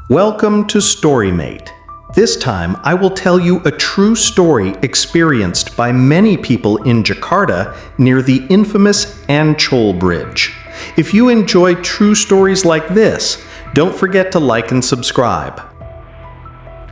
Welcome to StoryMate. This time, I will tell you a true story experienced by many people in Jakarta near the infamous Ancol Bridge. If you enjoy true stories like this, don't forget to like and subscribe.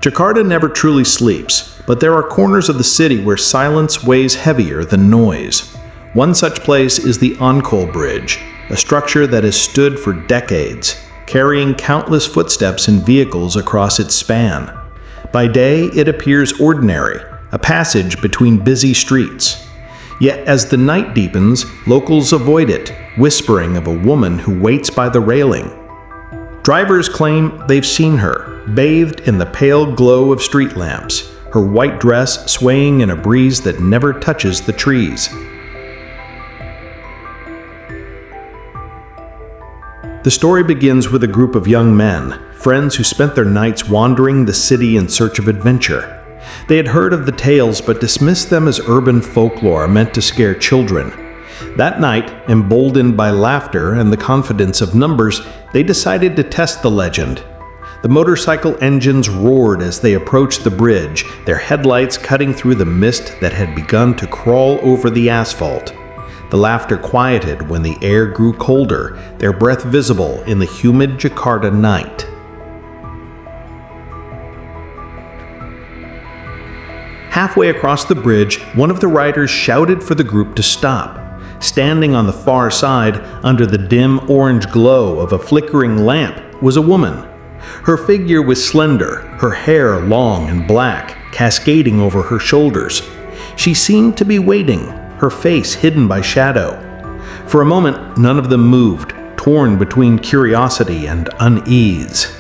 Jakarta never truly sleeps, but there are corners of the city where silence weighs heavier than noise. One such place is the Ancol Bridge, a structure that has stood for decades, carrying countless footsteps and vehicles across its span. By day, it appears ordinary, a passage between busy streets. Yet as the night deepens, locals avoid it, whispering of a woman who waits by the railing. Drivers claim they've seen her, bathed in the pale glow of street lamps, her white dress swaying in a breeze that never touches the trees. The story begins with a group of young men, friends who spent their nights wandering the city in search of adventure. They had heard of the tales but dismissed them as urban folklore meant to scare children. That night, emboldened by laughter and the confidence of numbers, they decided to test the legend. The motorcycle engines roared as they approached the bridge, their headlights cutting through the mist that had begun to crawl over the asphalt. The laughter quieted when the air grew colder, their breath visible in the humid Jakarta night. Halfway across the bridge, one of the riders shouted for the group to stop. Standing on the far side, under the dim orange glow of a flickering lamp, was a woman. Her figure was slender, her hair long and black, cascading over her shoulders. She seemed to be waiting, her face hidden by shadow. For a moment, none of them moved, torn between curiosity and unease.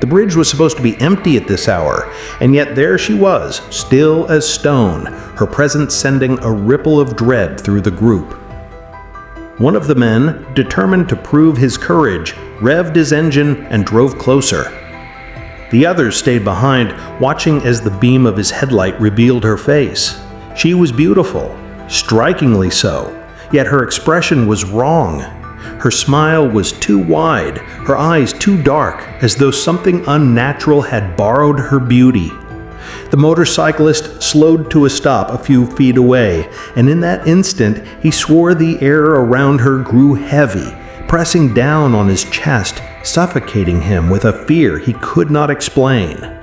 The bridge was supposed to be empty at this hour, and yet there she was, still as stone, her presence sending a ripple of dread through the group. One of the men, determined to prove his courage, revved his engine and drove closer. The others stayed behind, watching as the beam of his headlight revealed her face. She was beautiful, strikingly so, yet her expression was wrong. Her smile was too wide, her eyes too dark, as though something unnatural had borrowed her beauty. The motorcyclist slowed to a stop a few feet away, and in that instant he swore the air around her grew heavy, pressing down on his chest, suffocating him with a fear he could not explain.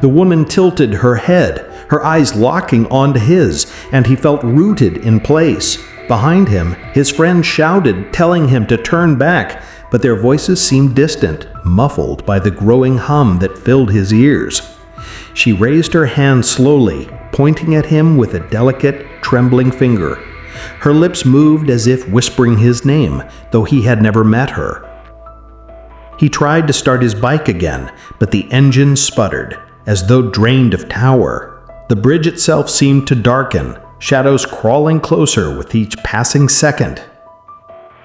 The woman tilted her head, her eyes locking onto his, and he felt rooted in place. Behind him, his friend shouted, telling him to turn back, but their voices seemed distant, muffled by the growing hum that filled his ears. She raised her hand slowly, pointing at him with a delicate, trembling finger. Her lips moved as if whispering his name, though he had never met her. He tried to start his bike again, but the engine sputtered, as though drained of power. The bridge itself seemed to darken, shadows crawling closer with each passing second.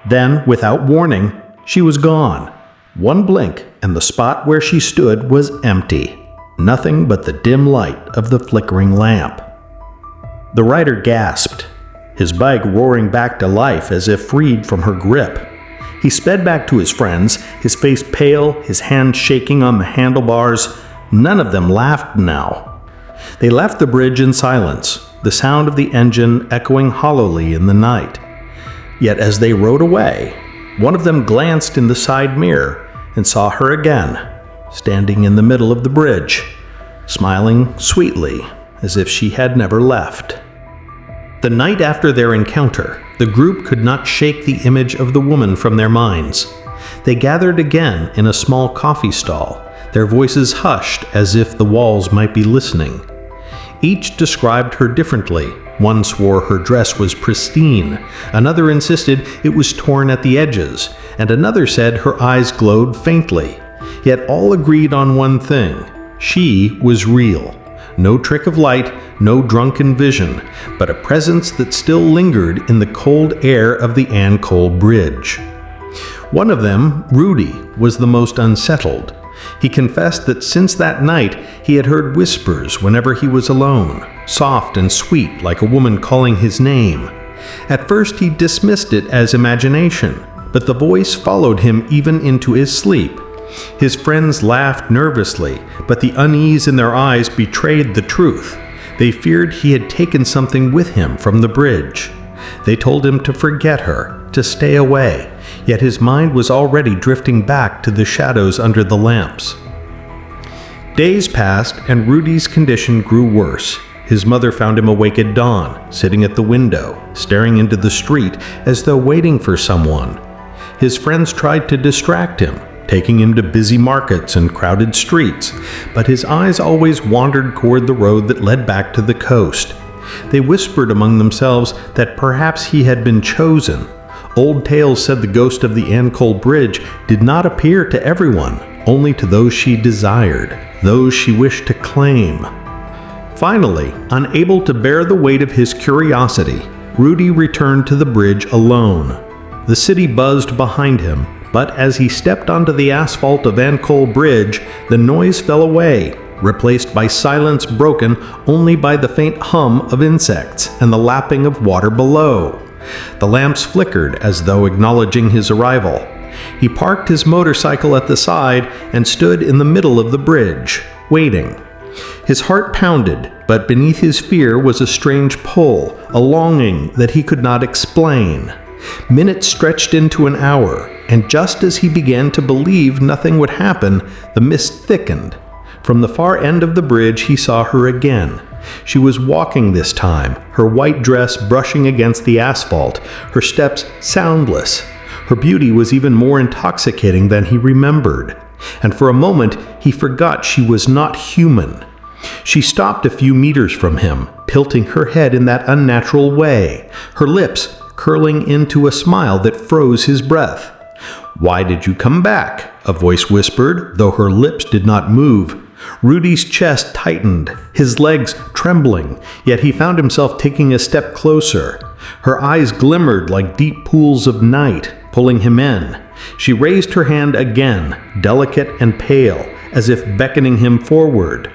Then, without warning, she was gone. One blink, and the spot where she stood was empty. Nothing but the dim light of the flickering lamp. The rider gasped, his bike roaring back to life as if freed from her grip. He sped back to his friends, his face pale, his hand shaking on the handlebars. None of them laughed now. They left the bridge in silence, the sound of the engine echoing hollowly in the night. Yet as they rode away, one of them glanced in the side mirror and saw her again, standing in the middle of the bridge, smiling sweetly as if she had never left. The night after their encounter, the group could not shake the image of the woman from their minds. They gathered again in a small coffee stall, their voices hushed as if the walls might be listening. Each described her differently. One swore her dress was pristine, another insisted it was torn at the edges, and another said her eyes glowed faintly. Yet all agreed on one thing: she was real. No trick of light, no drunken vision, but a presence that still lingered in the cold air of the Ancol Bridge. One of them, Rudy, was the most unsettled. He confessed that since that night he had heard whispers whenever he was alone, soft and sweet like a woman calling his name. At first he dismissed it as imagination, but the voice followed him even into his sleep. His friends laughed nervously, but the unease in their eyes betrayed the truth. They feared he had taken something with him from the bridge. They told him to forget her, to stay away, yet his mind was already drifting back to the shadows under the lamps. Days passed, and Rudy's condition grew worse. His mother found him awake at dawn, sitting at the window, staring into the street as though waiting for someone. His friends tried to distract him, taking him to busy markets and crowded streets, but his eyes always wandered toward the road that led back to the coast. They whispered among themselves that perhaps he had been chosen. Old tales said the ghost of the Ancol Bridge did not appear to everyone, only to those she desired, those she wished to claim. Finally, unable to bear the weight of his curiosity, Rudy returned to the bridge alone. The city buzzed behind him, but as he stepped onto the asphalt of Ancol Bridge, the noise fell away, replaced by silence broken only by the faint hum of insects and the lapping of water below. The lamps flickered as though acknowledging his arrival. He parked his motorcycle at the side and stood in the middle of the bridge, waiting. His heart pounded, but beneath his fear was a strange pull, a longing that he could not explain. Minutes stretched into an hour, and just as he began to believe nothing would happen, the mist thickened. From the far end of the bridge he saw her again. She was walking this time, her white dress brushing against the asphalt, her steps soundless. Her beauty was even more intoxicating than he remembered, and for a moment he forgot she was not human. She stopped a few meters from him, tilting her head in that unnatural way, her lips curling into a smile that froze his breath. "Why did you come back?" a voice whispered, though her lips did not move. Rudy's chest tightened, his legs trembling, yet he found himself taking a step closer. Her eyes glimmered like deep pools of night, pulling him in. She raised her hand again, delicate and pale, as if beckoning him forward.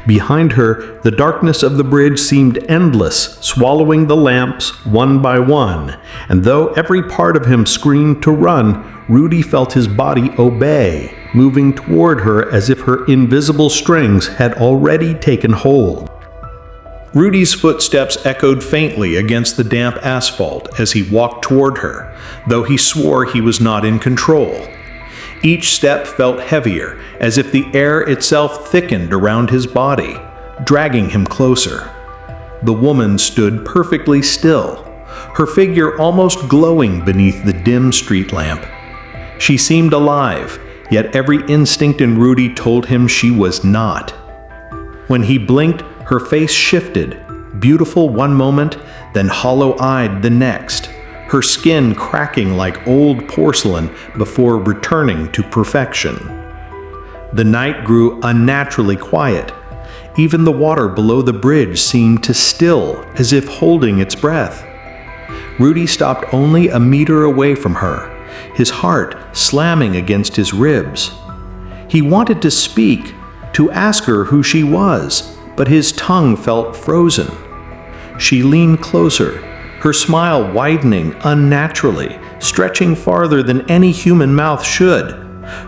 Behind her, the darkness of the bridge seemed endless, swallowing the lamps one by one, and though every part of him screamed to run, Rudy felt his body obey, moving toward her as if her invisible strings had already taken hold. Rudy's footsteps echoed faintly against the damp asphalt as he walked toward her, though he swore he was not in control. Each step felt heavier, as if the air itself thickened around his body, dragging him closer. The woman stood perfectly still, her figure almost glowing beneath the dim street lamp. She seemed alive, yet every instinct in Rudy told him she was not. When he blinked, her face shifted, beautiful one moment, then hollow-eyed the next, her skin cracking like old porcelain before returning to perfection. The night grew unnaturally quiet. Even the water below the bridge seemed to still, as if holding its breath. Rudy stopped only a meter away from her, his heart slamming against his ribs. He wanted to speak, to ask her who she was, but his tongue felt frozen. She leaned closer, her smile widening unnaturally, stretching farther than any human mouth should.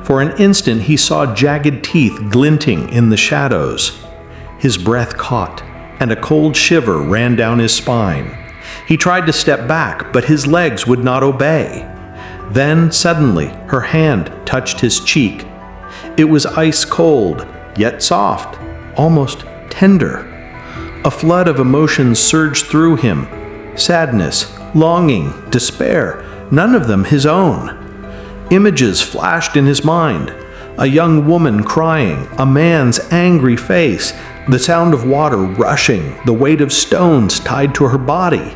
For an instant he saw jagged teeth glinting in the shadows. His breath caught, and a cold shiver ran down his spine. He tried to step back, but his legs would not obey. Then, suddenly, her hand touched his cheek. It was ice cold, yet soft, almost tender. A flood of emotions surged through him. Sadness, longing, despair, none of them his own. Images flashed in his mind. A young woman crying, a man's angry face, the sound of water rushing, the weight of stones tied to her body.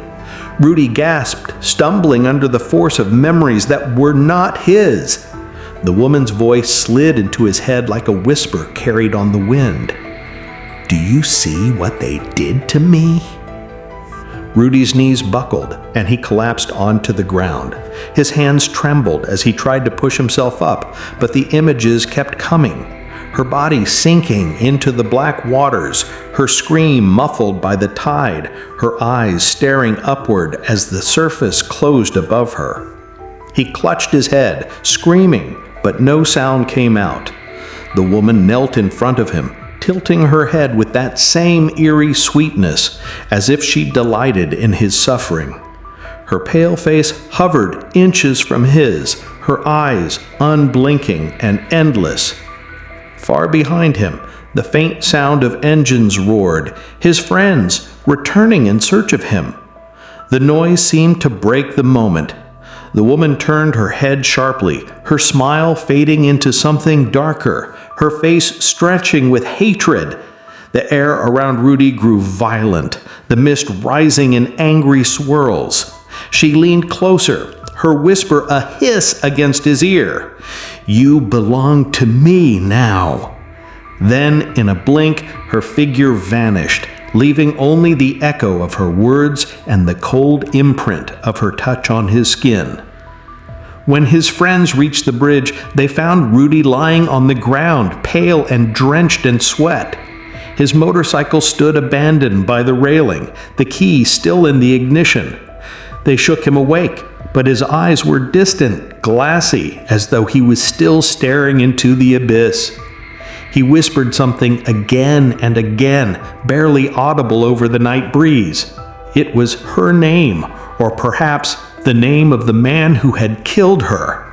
Rudy gasped, stumbling under the force of memories that were not his. The woman's voice slid into his head like a whisper carried on the wind. "Do you see what they did to me?" Rudy's knees buckled, and he collapsed onto the ground. His hands trembled as he tried to push himself up, but the images kept coming. Her body sinking into the black waters, her scream muffled by the tide, her eyes staring upward as the surface closed above her. He clutched his head, screaming, but no sound came out. The woman knelt in front of him, tilting her head with that same eerie sweetness, as if she delighted in his suffering. Her pale face hovered inches from his, her eyes unblinking and endless. Far behind him, the faint sound of engines roared, his friends returning in search of him. The noise seemed to break the moment. The woman turned her head sharply, her smile fading into something darker, her face stretching with hatred. The air around Rudy grew violent, the mist rising in angry swirls. She leaned closer, her whisper a hiss against his ear. "You belong to me now." Then, in a blink, her figure vanished, leaving only the echo of her words and the cold imprint of her touch on his skin. When his friends reached the bridge, they found Rudy lying on the ground, pale and drenched in sweat. His motorcycle stood abandoned by the railing, the key still in the ignition. They shook him awake, but his eyes were distant, glassy, as though he was still staring into the abyss. He whispered something again and again, barely audible over the night breeze. It was her name, or perhaps the name of the man who had killed her.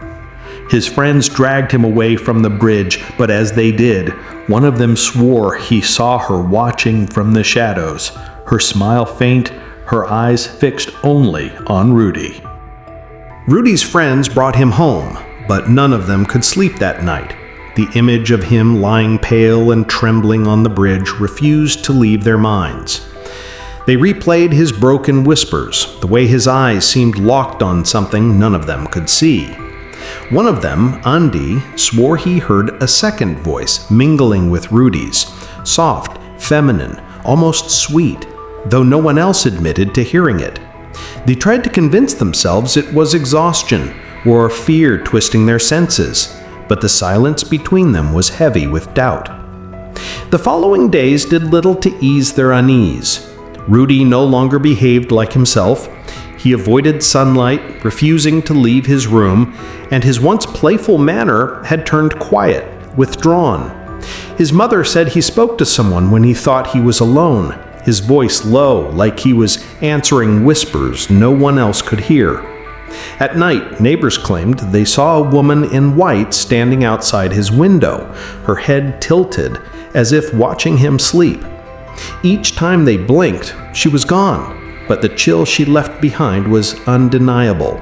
His friends dragged him away from the bridge, but as they did, one of them swore he saw her watching from the shadows, her smile faint, her eyes fixed only on Rudy. Rudy's friends brought him home, but none of them could sleep that night. The image of him lying pale and trembling on the bridge refused to leave their minds. They replayed his broken whispers, the way his eyes seemed locked on something none of them could see. One of them, Andy, swore he heard a second voice mingling with Rudy's, soft, feminine, almost sweet, though no one else admitted to hearing it. They tried to convince themselves it was exhaustion or fear twisting their senses, but the silence between them was heavy with doubt. The following days did little to ease their unease. Rudy no longer behaved like himself. He avoided sunlight, refusing to leave his room, and his once playful manner had turned quiet, withdrawn. His mother said he spoke to someone when he thought he was alone, his voice low, like he was answering whispers no one else could hear. At night, neighbors claimed they saw a woman in white standing outside his window, her head tilted, as if watching him sleep. Each time they blinked, she was gone, but the chill she left behind was undeniable.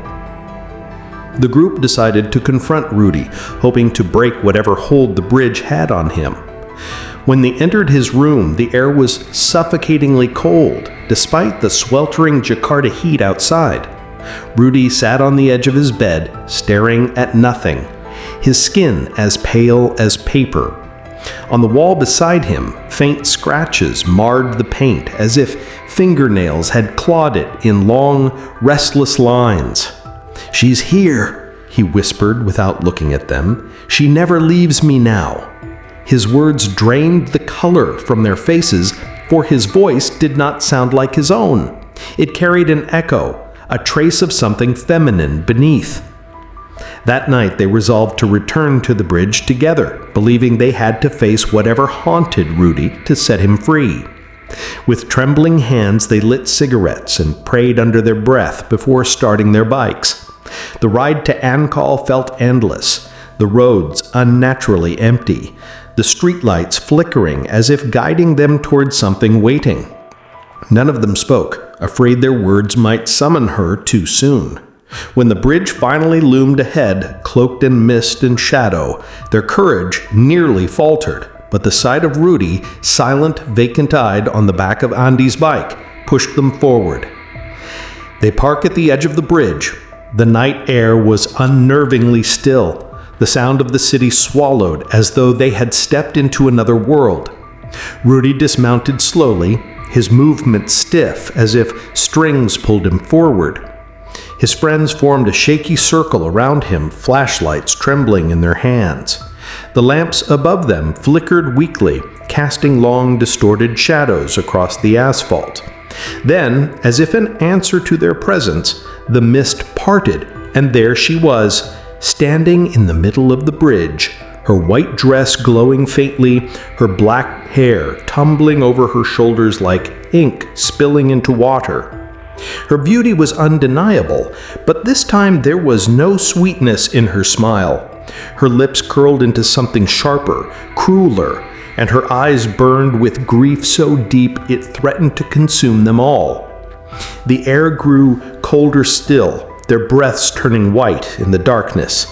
The group decided to confront Rudy, hoping to break whatever hold the bridge had on him. When they entered his room, the air was suffocatingly cold, despite the sweltering Jakarta heat outside. Rudy sat on the edge of his bed, staring at nothing, his skin as pale as paper. On the wall beside him, faint scratches marred the paint, as if fingernails had clawed it in long, restless lines. "She's here," he whispered without looking at them. "She never leaves me now." His words drained the color from their faces, for his voice did not sound like his own. It carried an echo, a trace of something feminine beneath. That night they resolved to return to the bridge together, believing they had to face whatever haunted Rudy to set him free. With trembling hands they lit cigarettes and prayed under their breath before starting their bikes. The ride to Ancol felt endless, the roads unnaturally empty, the streetlights flickering as if guiding them towards something waiting. None of them spoke, afraid their words might summon her too soon. When the bridge finally loomed ahead, cloaked in mist and shadow, their courage nearly faltered, but the sight of Rudy, silent, vacant-eyed on the back of Andy's bike, pushed them forward. They park at the edge of the bridge. The night air was unnervingly still, the sound of the city swallowed as though they had stepped into another world. Rudy dismounted slowly, his movement stiff as if strings pulled him forward. His friends formed a shaky circle around him, flashlights trembling in their hands. The lamps above them flickered weakly, casting long, distorted shadows across the asphalt. Then, as if in answer to their presence, the mist parted, and there she was, standing in the middle of the bridge, her white dress glowing faintly, her black hair tumbling over her shoulders like ink spilling into water. Her beauty was undeniable, but this time there was no sweetness in her smile. Her lips curled into something sharper, crueler, and her eyes burned with grief so deep it threatened to consume them all. The air grew colder still, their breaths turning white in the darkness.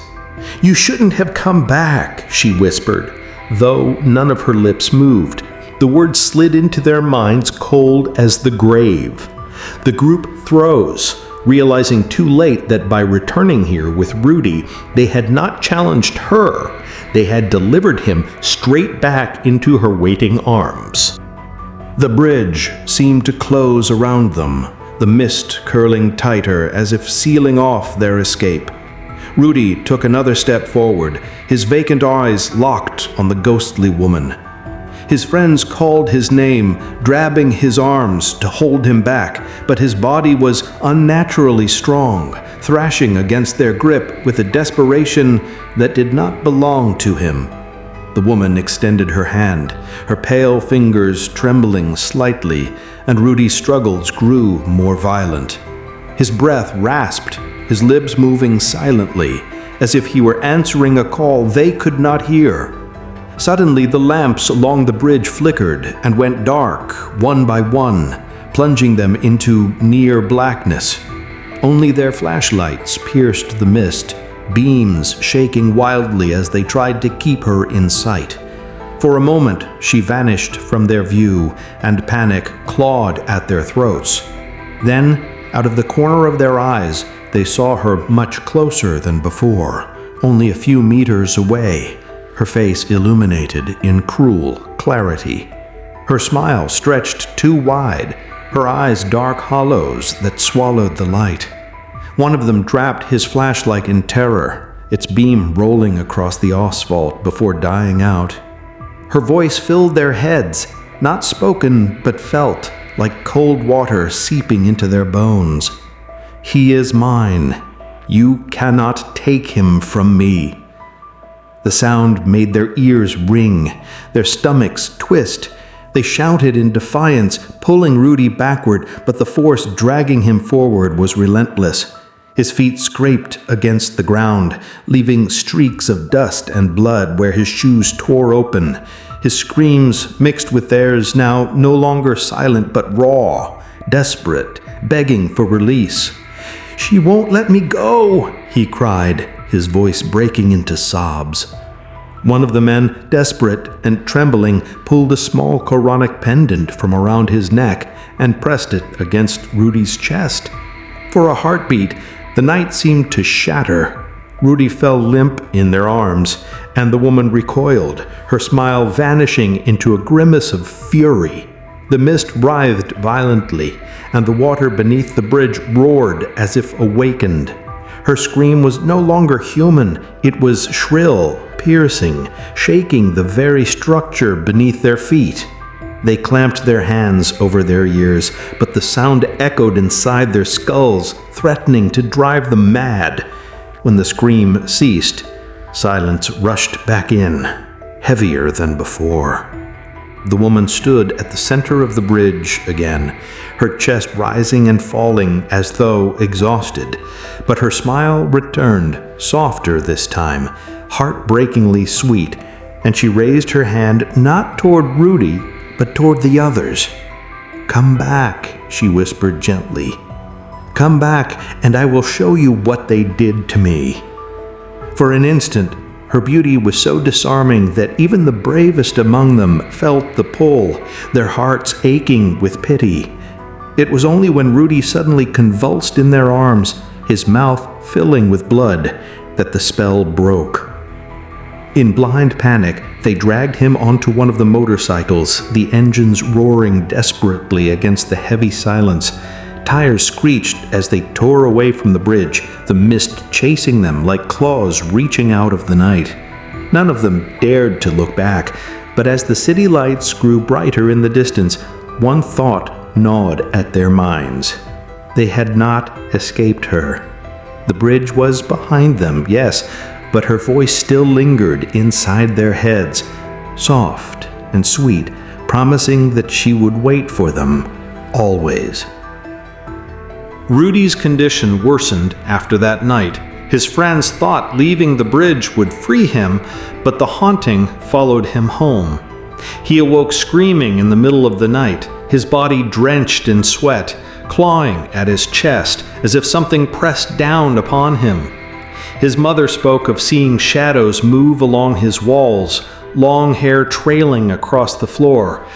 "You shouldn't have come back," she whispered, though none of her lips moved. The words slid into their minds cold as the grave. The group froze, realizing too late that by returning here with Rudy, they had not challenged her. They had delivered him straight back into her waiting arms. The bridge seemed to close around them, the mist curling tighter as if sealing off their escape. Rudy took another step forward, his vacant eyes locked on the ghostly woman. His friends called his name, grabbing his arms to hold him back, but his body was unnaturally strong, thrashing against their grip with a desperation that did not belong to him. The woman extended her hand, her pale fingers trembling slightly, and Rudy's struggles grew more violent. His breath rasped, his lips moving silently, as if he were answering a call they could not hear. Suddenly, the lamps along the bridge flickered and went dark, one by one, plunging them into near blackness. Only their flashlights pierced the mist, beams shaking wildly as they tried to keep her in sight. For a moment, she vanished from their view, and panic clawed at their throats. Then, out of the corner of their eyes, they saw her much closer than before, only a few meters away, her face illuminated in cruel clarity. Her smile stretched too wide, her eyes dark hollows that swallowed the light. One of them dropped his flashlight in terror, its beam rolling across the asphalt before dying out. Her voice filled their heads, not spoken but felt, like cold water seeping into their bones. "He is mine. You cannot take him from me." The sound made their ears ring, their stomachs twist. They shouted in defiance, pulling Rudy backward, but the force dragging him forward was relentless. His feet scraped against the ground, leaving streaks of dust and blood where his shoes tore open. His screams mixed with theirs, now no longer silent but raw, desperate, begging for release. "She won't let me go," he cried, his voice breaking into sobs. One of the men, desperate and trembling, pulled a small Quranic pendant from around his neck and pressed it against Rudy's chest. For a heartbeat, the night seemed to shatter. Rudy fell limp in their arms, and the woman recoiled, her smile vanishing into a grimace of fury. The mist writhed violently, and the water beneath the bridge roared as if awakened. Her scream was no longer human, it was shrill, piercing, shaking the very structure beneath their feet. They clamped their hands over their ears, but the sound echoed inside their skulls, threatening to drive them mad. When the scream ceased, silence rushed back in, heavier than before. The woman stood at the center of the bridge again, her chest rising and falling as though exhausted. But her smile returned, softer this time, heartbreakingly sweet, and she raised her hand not toward Rudy, but toward the others. "Come back," she whispered gently. "Come back, and I will show you what they did to me." For an instant, her beauty was so disarming that even the bravest among them felt the pull, their hearts aching with pity. It was only when Rudy suddenly convulsed in their arms, his mouth filling with blood, that the spell broke. In blind panic, they dragged him onto one of the motorcycles, the engines roaring desperately against the heavy silence. Tires screeched as they tore away from the bridge, the mist chasing them like claws reaching out of the night. None of them dared to look back, but as the city lights grew brighter in the distance, one thought gnawed at their minds. They had not escaped her. The The bridge was behind them, yes, but her voice still lingered inside their heads, soft and sweet, promising that she would wait for them, always. Rudy's condition worsened after that night. His friends thought leaving the bridge would free him, but the haunting followed him home. He awoke screaming in the middle of the night, his body drenched in sweat, clawing at his chest as if something pressed down upon him. His mother spoke of seeing shadows move along his walls, long hair trailing across the floor,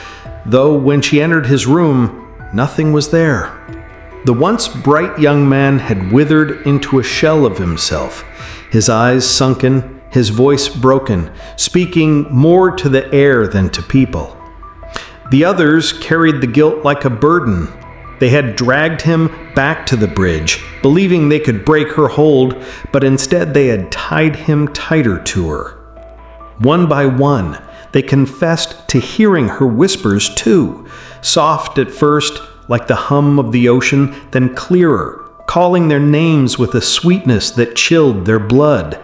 though when she entered his room, nothing was there. The once bright young man had withered into a shell of himself, his eyes sunken, his voice broken, speaking more to the air than to people. The others carried the guilt like a burden. They had dragged him back to the bridge, believing they could break her hold, but instead they had tied him tighter to her. One by one, they confessed to hearing her whispers too, soft at first, like the hum of the ocean, then clearer, calling their names with a sweetness that chilled their blood.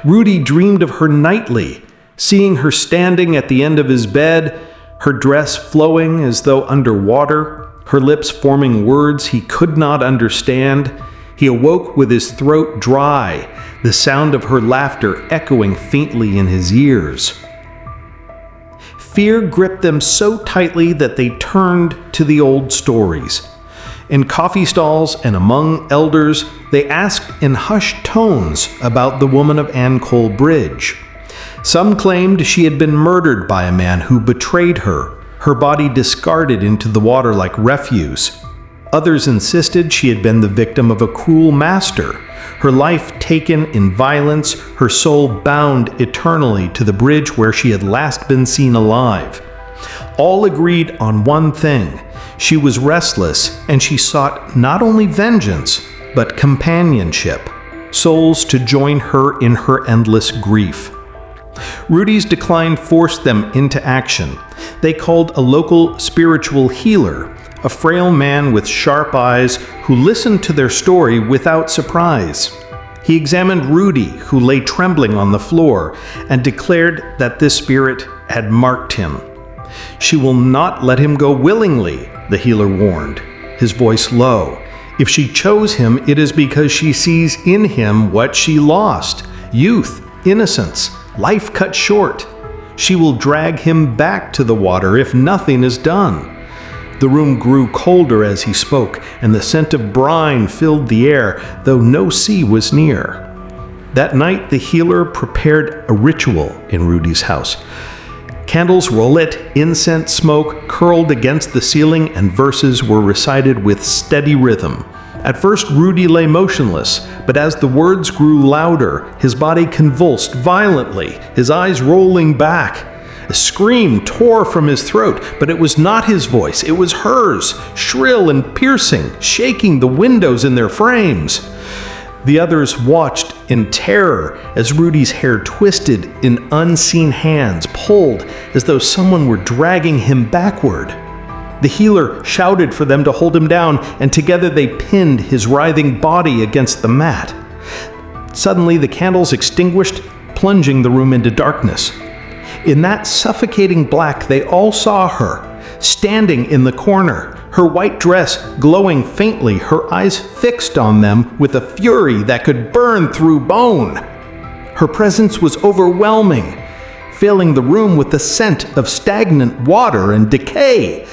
Rudy dreamed of her nightly, seeing her standing at the end of his bed, her dress flowing as though under water, her lips forming words he could not understand. He awoke with his throat dry, the sound of her laughter echoing faintly in his ears. Fear gripped them so tightly that they turned to the old stories. In coffee stalls and among elders, they asked in hushed tones about the woman of Ancol Bridge. Some claimed she had been murdered by a man who betrayed her body discarded into the water like refuse. Others insisted she had been the victim of a cruel master, her life taken in violence, her soul bound eternally to the bridge where she had last been seen alive. All agreed on one thing: she was restless, and she sought not only vengeance, but companionship, souls to join her in her endless grief. Rudy's decline forced them into action. They called a local spiritual healer, a frail man with sharp eyes who listened to their story without surprise. He examined Rudy, who lay trembling on the floor, and declared that this spirit had marked him. "She will not let him go willingly," the healer warned, his voice low. "If she chose him, it is because she sees in him what she lost: youth, innocence, life cut short. She will drag him back to the water if nothing is done." The room grew colder as he spoke, and the scent of brine filled the air, though no sea was near. That night, the healer prepared a ritual in Rudy's house. Candles were lit, incense smoke curled against the ceiling, and verses were recited with steady rhythm. At first, Rudy lay motionless, but as the words grew louder, his body convulsed violently, his eyes rolling back. A scream tore from his throat, but it was not his voice, it was hers, shrill and piercing, shaking the windows in their frames. The others watched in terror as Rudy's hair twisted in unseen hands, pulled as though someone were dragging him backward. The healer shouted for them to hold him down, and together they pinned his writhing body against the mat. Suddenly, the candles extinguished, plunging the room into darkness. In that suffocating black, they all saw her, standing in the corner, her white dress glowing faintly, her eyes fixed on them with a fury that could burn through bone. Her presence was overwhelming, filling the room with the scent of stagnant water and decay.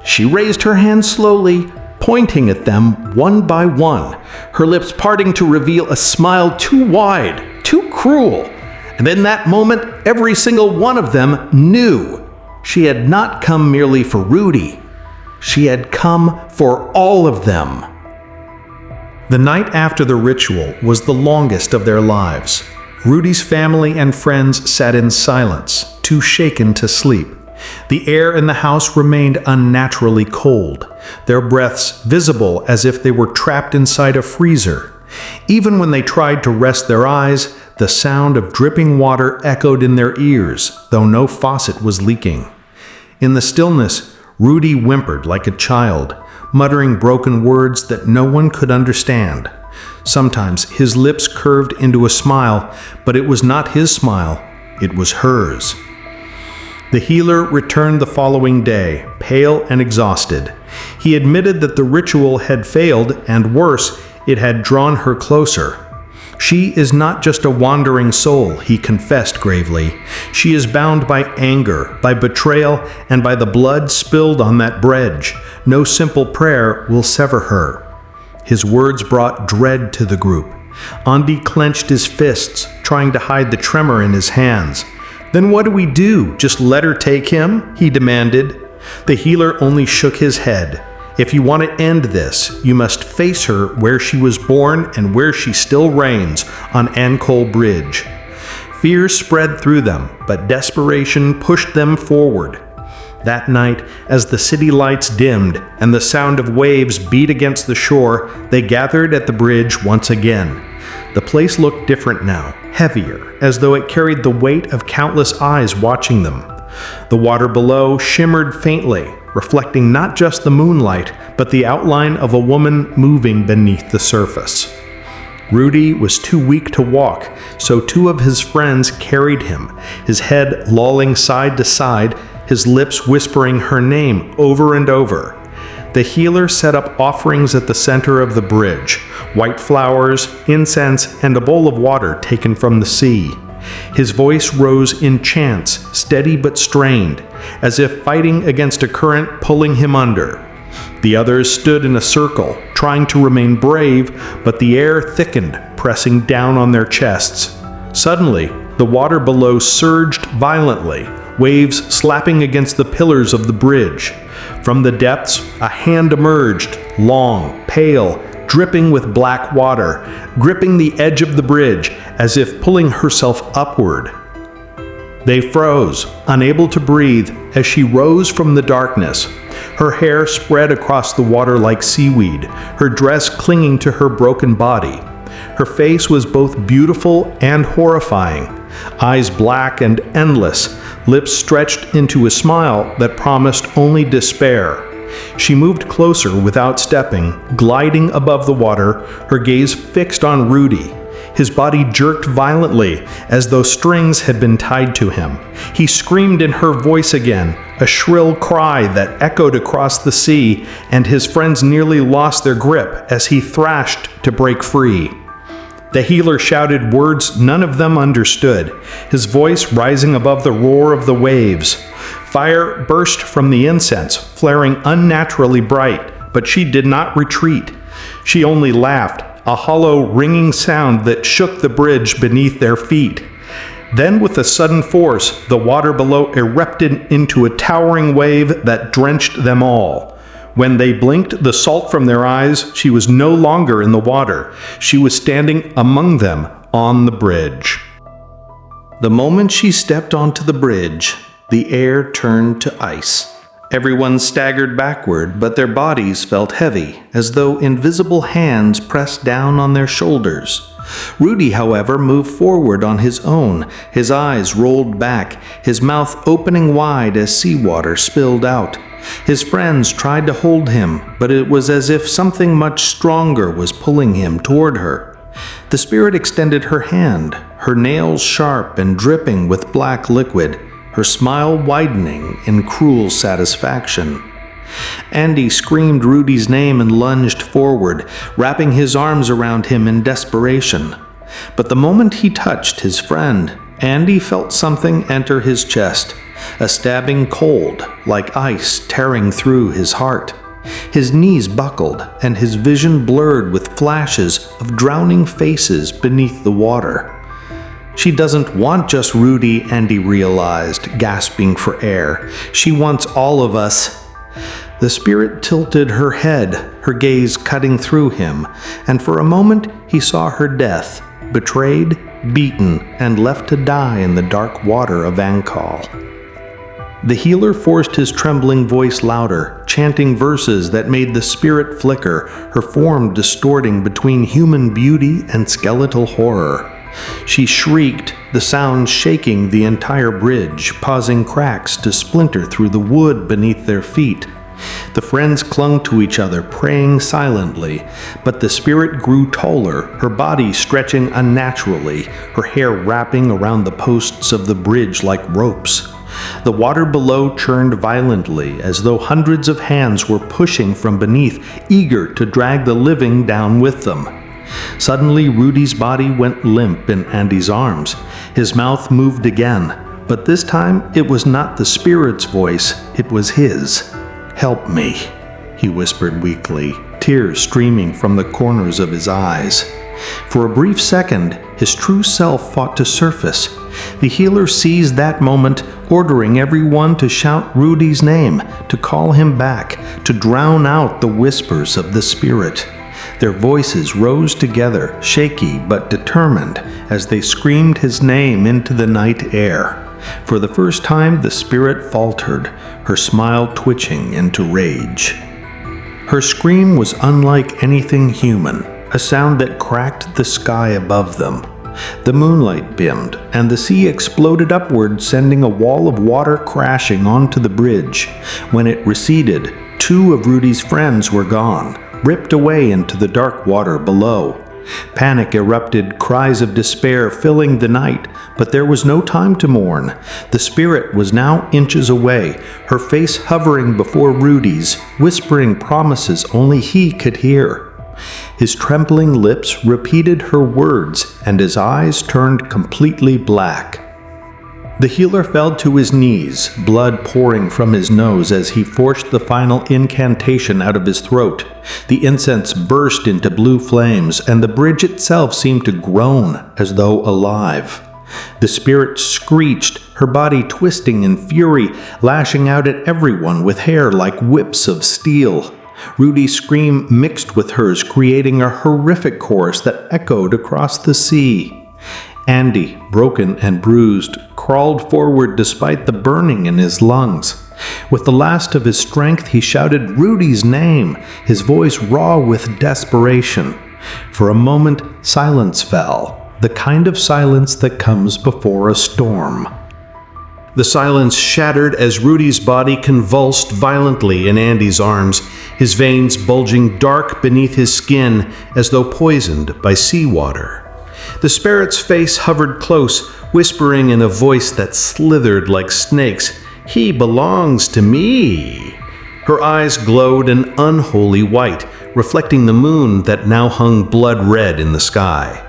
She raised her hand slowly, pointing at them one by one, her lips parting to reveal a smile too wide, too cruel. And in that moment, every single one of them knew she had not come merely for Rudy. She had come for all of them. The night after the ritual was the longest of their lives. Rudy's family and friends sat in silence, too shaken to sleep. The air in the house remained unnaturally cold, their breaths visible as if they were trapped inside a freezer. Even when they tried to rest their eyes, the sound of dripping water echoed in their ears, though no faucet was leaking. In the stillness, Rudy whimpered like a child, muttering broken words that no one could understand. Sometimes his lips curved into a smile, but it was not his smile, it was hers. The healer returned the following day, pale and exhausted. He admitted that the ritual had failed, and worse, it had drawn her closer. She is not just a wandering soul, he confessed gravely. She is bound by anger, by betrayal, and by the blood spilled on that bridge. No simple prayer will sever her. His words brought dread to the group. Andy clenched his fists, trying to hide the tremor in his hands. "Then what do we do? Just let her take him?" he demanded. The healer only shook his head. "If you want to end this, you must face her where she was born and where she still reigns, on Ancol Bridge." Fear spread through them, but desperation pushed them forward. That night, as the city lights dimmed and the sound of waves beat against the shore, they gathered at the bridge once again. The place looked different now, heavier, as though it carried the weight of countless eyes watching them. The water below shimmered faintly, reflecting not just the moonlight, but the outline of a woman moving beneath the surface. Rudy was too weak to walk, so two of his friends carried him, his head lolling side to side, his lips whispering her name over and over. The healer set up offerings at the center of the bridge, white flowers, incense, and a bowl of water taken from the sea. His voice rose in chants, steady but strained, as if fighting against a current pulling him under. The others stood in a circle, trying to remain brave, but the air thickened, pressing down on their chests. Suddenly, the water below surged violently, waves slapping against the pillars of the bridge. From the depths, a hand emerged, long, pale, dripping with black water, gripping the edge of the bridge as if pulling herself upward. They froze, unable to breathe, as she rose from the darkness. Her hair spread across the water like seaweed, her dress clinging to her broken body. Her face was both beautiful and horrifying, eyes black and endless, lips stretched into a smile that promised only despair. She moved closer without stepping, gliding above the water, her gaze fixed on Rudy. His body jerked violently, as though strings had been tied to him. He screamed in her voice again, a shrill cry that echoed across the sea, and his friends nearly lost their grip as he thrashed to break free. The healer shouted words none of them understood, his voice rising above the roar of the waves. Fire burst from the incense, flaring unnaturally bright, but she did not retreat. She only laughed, a hollow, ringing sound that shook the bridge beneath their feet. Then, with a sudden force, the water below erupted into a towering wave that drenched them all. When they blinked the salt from their eyes, she was no longer in the water. She was standing among them on the bridge. The moment she stepped onto the bridge, the air turned to ice. Everyone staggered backward, but their bodies felt heavy, as though invisible hands pressed down on their shoulders. Rudy, however, moved forward on his own, his eyes rolled back, his mouth opening wide as seawater spilled out. His friends tried to hold him, but it was as if something much stronger was pulling him toward her. The spirit extended her hand, her nails sharp and dripping with black liquid, her smile widening in cruel satisfaction. Andy screamed Rudy's name and lunged forward, wrapping his arms around him in desperation. But the moment he touched his friend, Andy felt something enter his chest, a stabbing cold, like ice tearing through his heart. His knees buckled, and his vision blurred with flashes of drowning faces beneath the water. She doesn't want just Rudy, Andy realized, gasping for air. She wants all of us. The spirit tilted her head, her gaze cutting through him, and for a moment he saw her death, betrayed, beaten, and left to die in the dark water of Ancol. The healer forced his trembling voice louder, chanting verses that made the spirit flicker, her form distorting between human beauty and skeletal horror. She shrieked, the sound shaking the entire bridge, causing cracks to splinter through the wood beneath their feet. The friends clung to each other, praying silently, but the spirit grew taller, her body stretching unnaturally, her hair wrapping around the posts of the bridge like ropes. The water below churned violently, as though hundreds of hands were pushing from beneath, eager to drag the living down with them. Suddenly, Rudy's body went limp in Andy's arms. His mouth moved again, but this time it was not the spirit's voice, it was his. "Help me," he whispered weakly, tears streaming from the corners of his eyes. For a brief second, his true self fought to surface. The healer seized that moment, ordering everyone to shout Rudy's name, to call him back, to drown out the whispers of the spirit. Their voices rose together, shaky but determined, as they screamed his name into the night air. For the first time, the spirit faltered, her smile twitching into rage. Her scream was unlike anything human, a sound that cracked the sky above them. The moonlight dimmed, and the sea exploded upward, sending a wall of water crashing onto the bridge. When it receded, 2 of Rudy's friends were gone, ripped away into the dark water below. Panic erupted, cries of despair filling the night, but there was no time to mourn. The spirit was now inches away, her face hovering before Rudy's, whispering promises only he could hear. His trembling lips repeated her words, and his eyes turned completely black. The healer fell to his knees, blood pouring from his nose as he forced the final incantation out of his throat. The incense burst into blue flames, and the bridge itself seemed to groan as though alive. The spirit screeched, her body twisting in fury, lashing out at everyone with hair like whips of steel. Rudy's scream mixed with hers, creating a horrific chorus that echoed across the sea. Andy, broken and bruised, crawled forward despite the burning in his lungs. With the last of his strength, he shouted Rudy's name, his voice raw with desperation. For a moment, silence fell, the kind of silence that comes before a storm. The silence shattered as Rudy's body convulsed violently in Andy's arms, his veins bulging dark beneath his skin as though poisoned by seawater. The spirit's face hovered close, whispering in a voice that slithered like snakes, "He belongs to me." Her eyes glowed an unholy white, reflecting the moon that now hung blood red in the sky.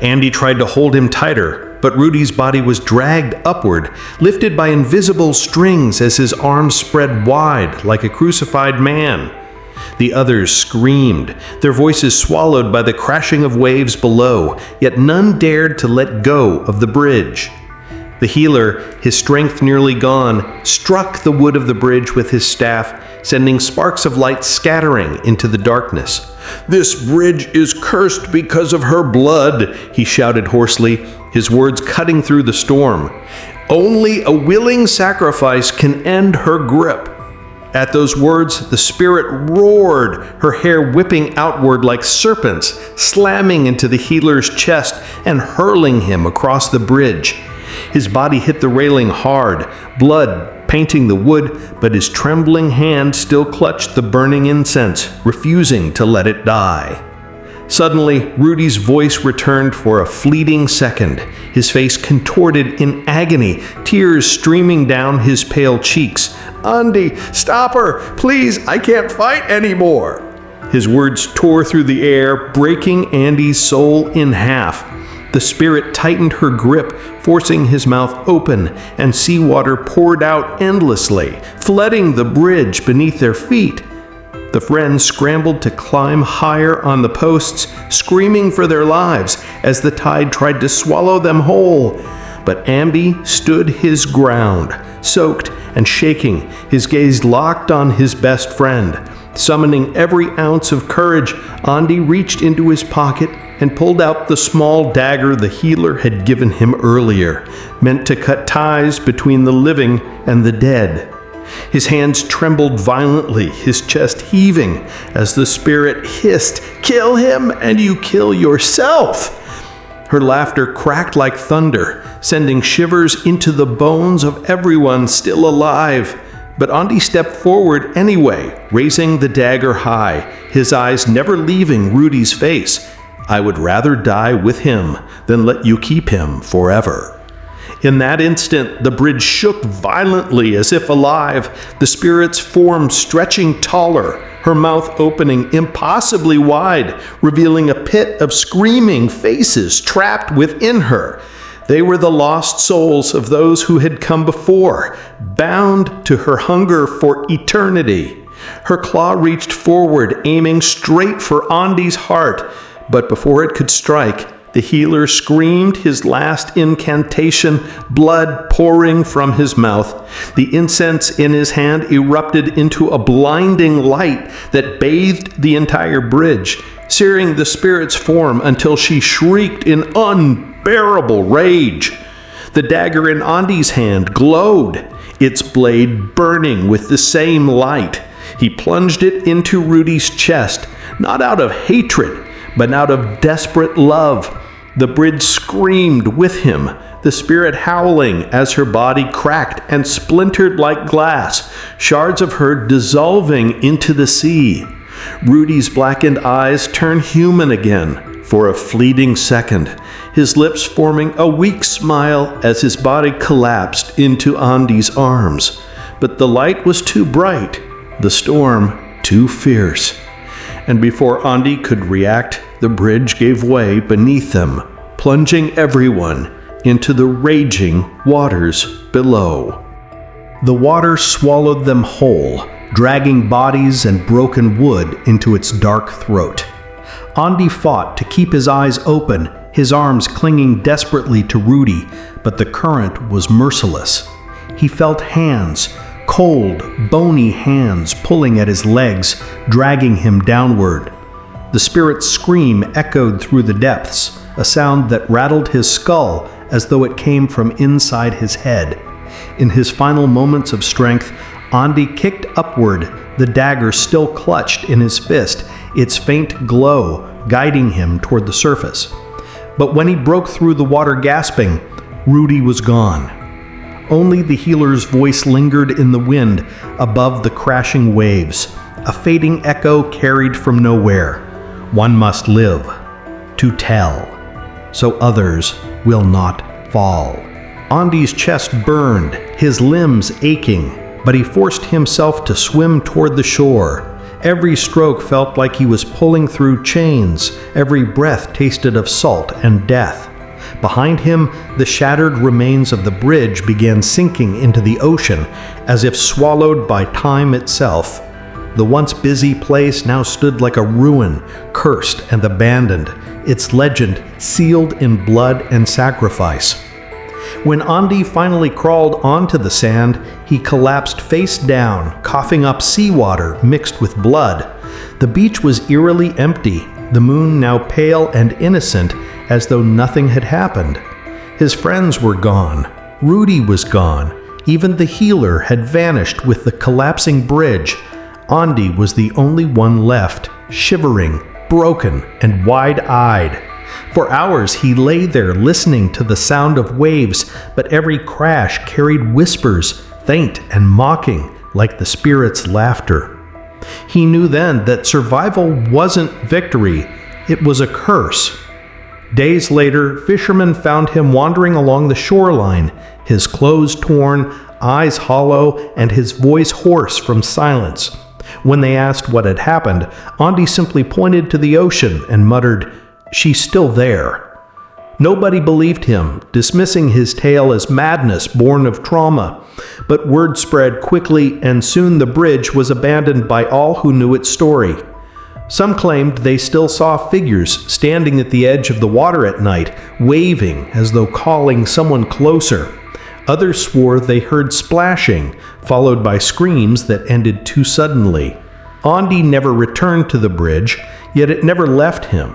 Andy tried to hold him tighter, but Rudy's body was dragged upward, lifted by invisible strings as his arms spread wide like a crucified man. The others screamed, their voices swallowed by the crashing of waves below, yet none dared to let go of the bridge. The healer, his strength nearly gone, struck the wood of the bridge with his staff, sending sparks of light scattering into the darkness. "This bridge is cursed because of her blood," he shouted hoarsely, his words cutting through the storm. "Only a willing sacrifice can end her grip." At those words, the spirit roared, her hair whipping outward like serpents, slamming into the healer's chest and hurling him across the bridge. His body hit the railing hard, blood painting the wood, but his trembling hand still clutched the burning incense, refusing to let it die. Suddenly, Rudy's voice returned for a fleeting second, his face contorted in agony, tears streaming down his pale cheeks. "Andy, stop her! Please, I can't fight anymore!" His words tore through the air, breaking Andy's soul in half. The spirit tightened her grip, forcing his mouth open, and seawater poured out endlessly, flooding the bridge beneath their feet. The friends scrambled to climb higher on the posts, screaming for their lives as the tide tried to swallow them whole. But Andy stood his ground, soaked and shaking, his gaze locked on his best friend. Summoning every ounce of courage, Andy reached into his pocket and pulled out the small dagger the healer had given him earlier, meant to cut ties between the living and the dead. His hands trembled violently, his chest heaving, as the spirit hissed, "Kill him and you kill yourself!" Her laughter cracked like thunder, sending shivers into the bones of everyone still alive. But Andi stepped forward anyway, raising the dagger high, his eyes never leaving Rudy's face. "I would rather die with him than let you keep him forever." In that instant, the bridge shook violently as if alive, the spirit's form stretching taller, her mouth opening impossibly wide, revealing a pit of screaming faces trapped within her. They were the lost souls of those who had come before, bound to her hunger for eternity. Her claw reached forward, aiming straight for Andi's heart, but before it could strike, the healer screamed his last incantation, blood pouring from his mouth. The incense in his hand erupted into a blinding light that bathed the entire bridge, searing the spirit's form until she shrieked in unbearable rage. The dagger in Andi's hand glowed, its blade burning with the same light. He plunged it into Rudy's chest, not out of hatred, but out of desperate love. The bridge screamed with him, the spirit howling as her body cracked and splintered like glass, shards of her dissolving into the sea. Rudy's blackened eyes turned human again for a fleeting second, his lips forming a weak smile as his body collapsed into Andi's arms. But the light was too bright, the storm too fierce. And before Andi could react, the bridge gave way beneath them, plunging everyone into the raging waters below. The water swallowed them whole, dragging bodies and broken wood into its dark throat. Andi fought to keep his eyes open, his arms clinging desperately to Rudy, but the current was merciless. He felt hands, cold, bony hands pulling at his legs, dragging him downward. The spirit's scream echoed through the depths, a sound that rattled his skull as though it came from inside his head. In his final moments of strength, Andi kicked upward, the dagger still clutched in his fist, its faint glow guiding him toward the surface. But when he broke through the water gasping, Rudy was gone. Only the healer's voice lingered in the wind above the crashing waves, a fading echo carried from nowhere. One must live to tell, so others will not fall. Andi's chest burned, his limbs aching, but he forced himself to swim toward the shore. Every stroke felt like he was pulling through chains, every breath tasted of salt and death. Behind him, the shattered remains of the bridge began sinking into the ocean, as if swallowed by time itself. The once busy place now stood like a ruin, cursed and abandoned, its legend sealed in blood and sacrifice. When Andi finally crawled onto the sand, he collapsed face down, coughing up seawater mixed with blood. The beach was eerily empty, the moon now pale and innocent, as though nothing had happened. His friends were gone. Rudy was gone. Even the healer had vanished with the collapsing bridge. Andi was the only one left, shivering, broken, and wide-eyed. For hours he lay there listening to the sound of waves, but every crash carried whispers, faint and mocking, like the spirit's laughter. He knew then that survival wasn't victory, it was a curse. Days later, fishermen found him wandering along the shoreline, his clothes torn, eyes hollow, and his voice hoarse from silence. When they asked what had happened, Andi simply pointed to the ocean and muttered, "She's still there." Nobody believed him, dismissing his tale as madness born of trauma. But word spread quickly, and soon the bridge was abandoned by all who knew its story. Some claimed they still saw figures standing at the edge of the water at night, waving as though calling someone closer. Others swore they heard splashing, followed by screams that ended too suddenly. Andi never returned to the bridge, yet it never left him.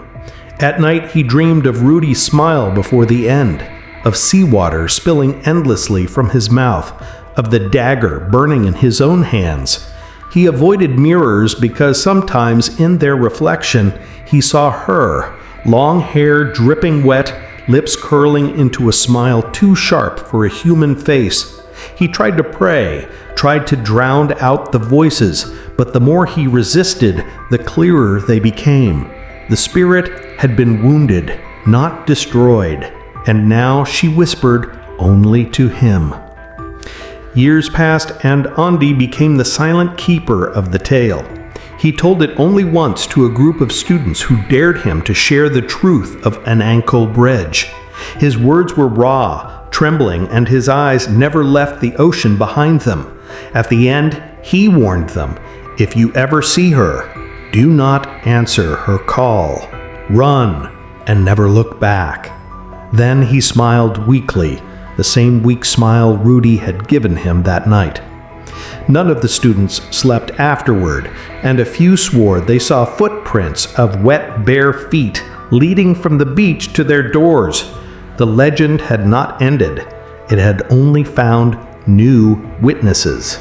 At night he dreamed of Rudy's smile before the end, of seawater spilling endlessly from his mouth, of the dagger burning in his own hands. He avoided mirrors because sometimes in their reflection he saw her, long hair dripping wet, lips curling into a smile too sharp for a human face. He tried to pray, tried to drown out the voices, but the more he resisted, the clearer they became. The spirit had been wounded, not destroyed, and now she whispered only to him. Years passed, and Andi became the silent keeper of the tale. He told it only once to a group of students who dared him to share the truth of an Ancol Bridge. His words were raw, trembling, and his eyes never left the ocean behind them. At the end, he warned them, "If you ever see her, do not answer her call. Run and never look back." Then he smiled weakly, the same weak smile Rudy had given him that night. None of the students slept afterward, and a few swore they saw footprints of wet, bare feet leading from the beach to their doors. The legend had not ended. It had only found new witnesses.